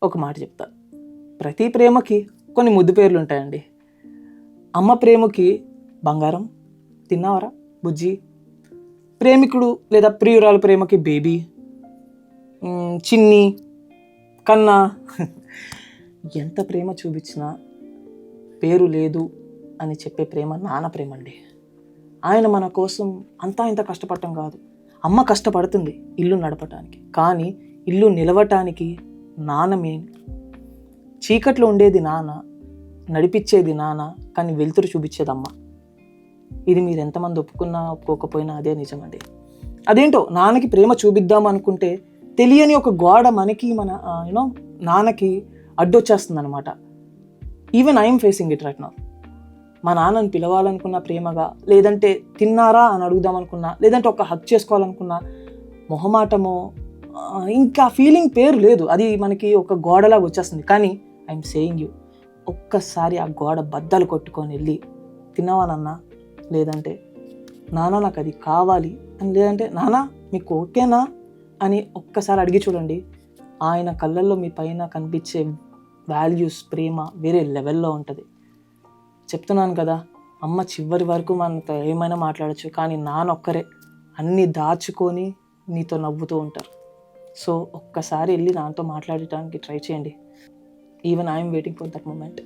ఒక మాట చెప్తా. ప్రతి ప్రేమకి కొన్ని ముద్దు పేర్లు ఉంటాయండి. అమ్మ ప్రేమకి బంగారం, తిన్నావరా బుజ్జి. ప్రేమికుడు లేదా ప్రియురాలు ప్రేమకి బేబీ, చిన్ని, కన్నా. ఎంత ప్రేమ చూపించినా పేరు లేదు అని చెప్పే ప్రేమ నాన్న ప్రేమ అండి. ఆయన మన కోసం అంతా ఇంత కష్టపడటం కాదు. అమ్మ కష్టపడుతుంది ఇల్లు నడపటానికి, కానీ ఇల్లు నిలవటానికి నాన్న మెయిన్. చీకట్లో ఉండేది నాన్న, నడిపించేది నాన్న, కానీ వెలుతురు చూపించేది అమ్మ. ఇది మీరు ఎంతమంది ఒప్పుకున్నా ఒప్పుకోకపోయినా అదే నిజమండి. అదేంటో నాన్నకి ప్రేమ చూపిద్దాం అనుకుంటే తెలియని ఒక గోడ మనకి మన నాన్నకి అడ్డొచ్చేస్తుంది అనమాట. Even I'm facing it right now. మా నాన్నని పిలవాలనుకున్న ప్రేమగా, లేదంటే తిన్నారా అని అడుగుదాం అనుకున్నా, లేదంటే ఒక హక్ చేసుకోవాలనుకున్నా, మొహమాటమో ఇంకా ఫీలింగ్ పేరు లేదు. అది మనకి ఒక గోడలాగా వచ్చేస్తుంది. కానీ ఐఎమ్ సేయింగ్ యూ, ఒక్కసారి ఆ గోడ బద్దలు కొట్టుకొని వెళ్ళి తిన్నావా నాన్న, లేదంటే నాన్న నాకు అది కావాలి అని, లేదంటే నాన్న మీకు ఓకేనా అని ఒక్కసారి అడిగి చూడండి. ఆయన కళ్ళల్లో మీ పైన కనిపించే వాల్యూస్, ప్రేమ వేరే లెవెల్లో ఉంటుంది. చెప్తున్నాను కదా, అమ్మ చివరి వరకు మనతో ఏమైనా మాట్లాడచ్చు, కానీ నాన్న ఒక్కరే అన్నీ దాచుకొని నీతో నవ్వుతూ ఉంటారు. సో ఒక్కసారి వెళ్ళి నాన్నతో మాట్లాడటానికి ట్రై చేయండి. Even I'm waiting for that moment.